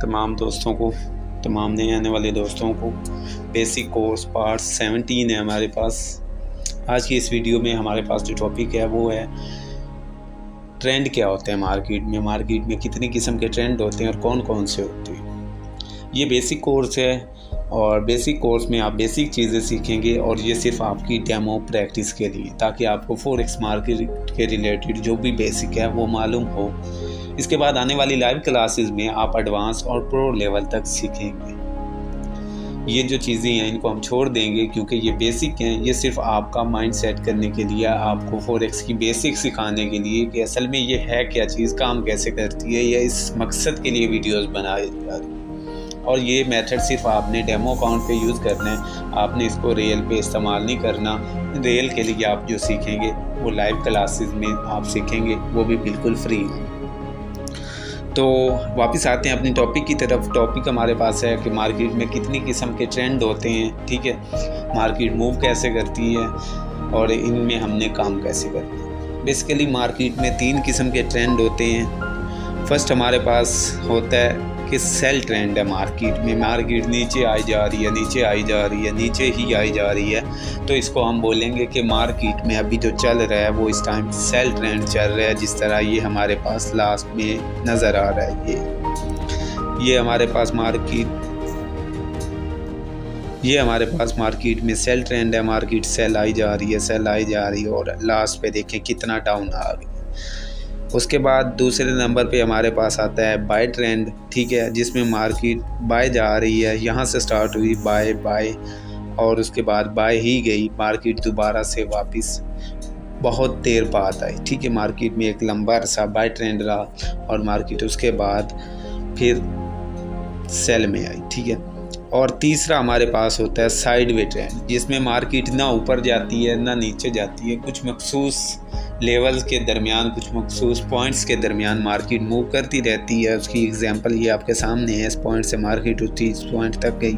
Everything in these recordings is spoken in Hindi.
तमाम दोस्तों को, तमाम नए आने वाले दोस्तों को। बेसिक कोर्स पार्ट 17 है हमारे पास। आज की इस वीडियो में हमारे पास जो टॉपिक है वो है ट्रेंड क्या होते हैं मार्केट में कितनी किस्म के ट्रेंड होते हैं और कौन कौन से होते हैं। ये बेसिक कोर्स है और बेसिक कोर्स में आप बेसिक चीज़ें सीखेंगे और ये सिर्फ आपकी डेमो प्रैक्टिस के लिए, ताकि आपको फॉरेक्स मार्केट के रिलेटेड जो भी बेसिक है वो मालूम हो। इसके बाद आने वाली लाइव क्लासेस में आप एडवांस और प्रो लेवल तक सीखेंगे। ये जो चीज़ें हैं इनको हम छोड़ देंगे क्योंकि ये बेसिक हैं। ये सिर्फ आपका माइंड सेट करने के लिए, आपको फॉरेक्स की बेसिक सिखाने के लिए कि असल में ये है क्या चीज़, काम कैसे करती है, या इस मकसद के लिए वीडियोस बनाए जा रही हैं। और ये मेथड सिर्फ आपने डेमो अकाउंट पे यूज़ करना है, आपने इसको रियल पे इस्तेमाल नहीं करना। रियल के लिए आप जो सीखेंगे वो लाइव क्लासेस में आप सीखेंगे, वो भी बिल्कुल फ्री। तो वापस आते हैं अपनी टॉपिक की तरफ। टॉपिक हमारे पास है कि मार्केट में कितनी किस्म के ट्रेंड होते हैं, ठीक है, मार्केट मूव कैसे करती है और इनमें हमने काम कैसे करना है। बेसिकली मार्केट में 3 किस्म के ट्रेंड होते हैं। फर्स्ट हमारे पास होता है कि सेल ट्रेंड है। मार्केट में मार्केट नीचे आई जा रही है, नीचे आई जा रही है, नीचे ही आई जा रही है, तो इसको हम बोलेंगे कि मार्केट में अभी जो चल रहा है वो इस टाइम सेल ट्रेंड चल रहा है। जिस तरह ये हमारे पास लास्ट में नज़र आ रहा है, ये हमारे पास मार्केट में सेल ट्रेंड है। मार्केट सेल आई जा रही है, सेल आई जा रही है और लास्ट पे देखें कितना डाउन आ गया। उसके बाद दूसरे नंबर पे हमारे पास आता है बाय ट्रेंड, ठीक है, जिसमें मार्केट बाय जा रही है। यहाँ से स्टार्ट हुई बाय और उसके बाद बाय ही गई, मार्केट दोबारा से वापस बहुत देर बाद आई, ठीक है। मार्केट में एक लंबा अरसा बाय ट्रेंड रहा और मार्केट उसके बाद फिर सेल में आई, ठीक है। और तीसरा हमारे पास होता है साइडवे ट्रेंड, जिसमें मार्केट ना ऊपर जाती है ना नीचे जाती है, कुछ मखसूस लेवल्स के दरमियान, कुछ मखसूस पॉइंट्स के दरमियान मार्केट मूव करती रहती है। उसकी एग्जांपल ये आपके सामने है। इस पॉइंट से मार्केट उठी, इस पॉइंट तक गई,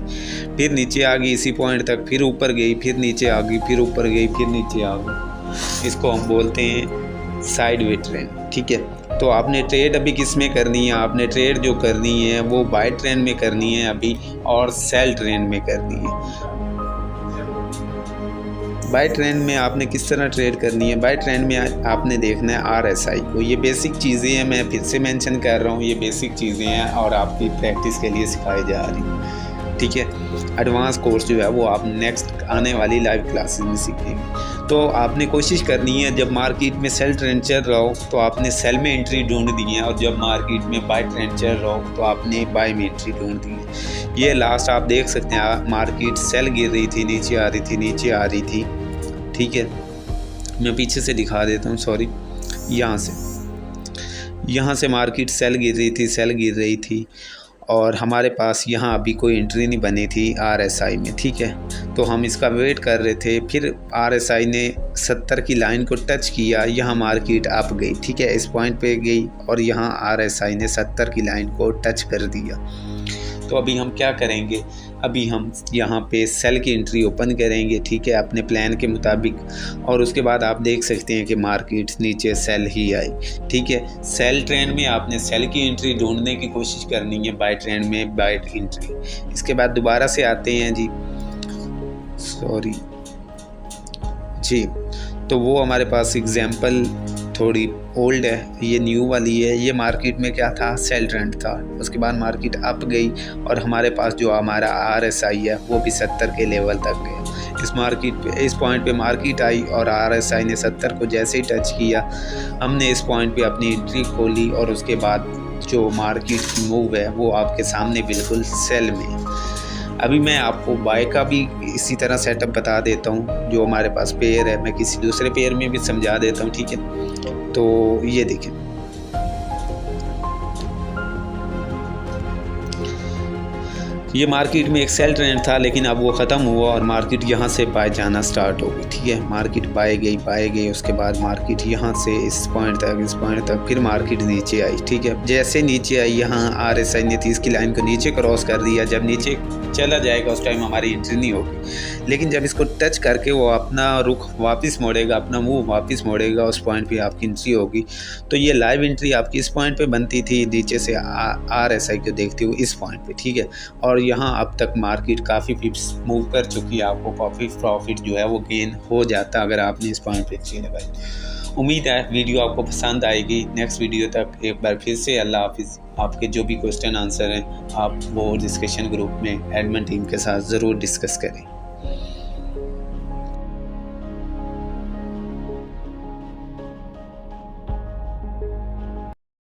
फिर नीचे आ गई, इसी पॉइंट तक, फिर ऊपर गई, फिर नीचे आ गई, फिर ऊपर गई, फिर नीचे आ गई। इसको हम बोलते हैं साइडवे ट्रेंड, ठीक है। तो आपने ट्रेड अभी किस में करनी है? आपने ट्रेड जो करनी है वो बाय ट्रेंड में करनी है अभी, और सेल ट्रेंड में करनी है। बाय ट्रेंड में आपने किस तरह ट्रेड करनी है? बाय ट्रेंड में आपने देखना है RSI को। ये बेसिक चीज़ें हैं, मैं फिर से मेंशन कर रहा हूँ, ये बेसिक चीज़ें हैं और आपकी प्रैक्टिस के लिए सिखाई जा रही है, ठीक है। एडवांस कोर्स जो है वो आप नेक्स्ट आने वाली लाइव क्लासेस में सीखेंगे। तो आपने कोशिश करनी है जब मार्केट में सेल ट्रेंड चल रहा हो तो आपने सेल में एंट्री ढूंढनी है, और जब मार्केट में बाय ट्रेंड चल रहा हो तो आपने बाय में एंट्री ढूंढनी है। ये लास्ट आप देख सकते हैं, मार्केट सेल गिर रही थी, नीचे आ रही थी, नीचे आ रही थी, ठीक है। मैं पीछे से दिखा देता हूँ, सॉरी। यहाँ से मार्केट सेल गिर रही थी और हमारे पास यहाँ अभी कोई एंट्री नहीं बनी थी RSI में, ठीक है। तो हम इसका वेट कर रहे थे, फिर RSI ने 70 की लाइन को टच किया, यहाँ मार्केट अप गई, ठीक है, इस पॉइंट पे गई और यहाँ RSI ने 70 की लाइन को टच कर दिया। तो अभी हम क्या करेंगे? अभी हम यहाँ पे सेल की एंट्री ओपन करेंगे, ठीक है, अपने प्लान के मुताबिक। और उसके बाद आप देख सकते हैं कि मार्केट नीचे सेल ही आई, ठीक है। सेल ट्रेंड में आपने सेल की एंट्री ढूंढने की कोशिश करनी है, बाय ट्रेंड में बाय एंट्री। इसके बाद दोबारा से आते हैं जी, सॉरी जी। तो वो हमारे पास एग्जाम्पल थोड़ी ओल्ड है, ये न्यू वाली है। ये मार्केट में क्या था? सेल ट्रेंड था। उसके बाद मार्केट अप गई और हमारे पास जो हमारा RSI है वो भी 70 के लेवल तक गया। इस पॉइंट पे मार्केट आई और RSI ने 70 को जैसे ही टच किया, हमने इस पॉइंट पे अपनी एंट्री खोली और उसके बाद जो मार्केट की मूव है वो आपके सामने बिल्कुल सेल में। अभी मैं आपको बाय का भी इसी तरह सेटअप बता देता हूँ। जो हमारे पास पेयर है, मैं किसी दूसरे पेयर में भी समझा देता हूँ, ठीक है। तो ये देखें, ये मार्केट में एक सेल ट्रेंड था, लेकिन अब वो ख़त्म हुआ और मार्केट यहाँ से बाय जाना स्टार्ट हो गई। ठीक है, मार्केट बाय गई, उसके बाद मार्केट यहाँ से इस पॉइंट तक फिर मार्केट नीचे आई। ठीक है, जैसे नीचे आई यहाँ RSI ने 30 की लाइन को नीचे क्रॉस कर दिया। जब नीचे चला जाएगा उस टाइम हमारी एंट्री नहीं होगी, लेकिन जब इसको टच करके वो अपना रुख वापस मोड़ेगा, अपना मुँह वापस मोड़ेगा, उस पॉइंट पे आपकी एंट्री होगी। तो ये लाइव एंट्री आपकी इस पॉइंट पे बनती थी, नीचे से RSI को देखते हुए इस पॉइंट पे। ठीक है, और यहाँ अब तक मार्केट काफ़ी पिप्स मूव कर चुकी है, आपको काफ़ी प्रॉफिट जो है वो गेन हो जाता अगर आपने इस पॉइंट पे एंट्री लगाई। उम्मीद है वीडियो आपको पसंद आएगी। नेक्स्ट वीडियो तक एक बार फिर से अल्लाह हाफिज़। आपके जो भी क्वेश्चन आंसर हैं आप वो डिस्कशन ग्रुप में एडमिन टीम के साथ ज़रूर डिस्कस करें।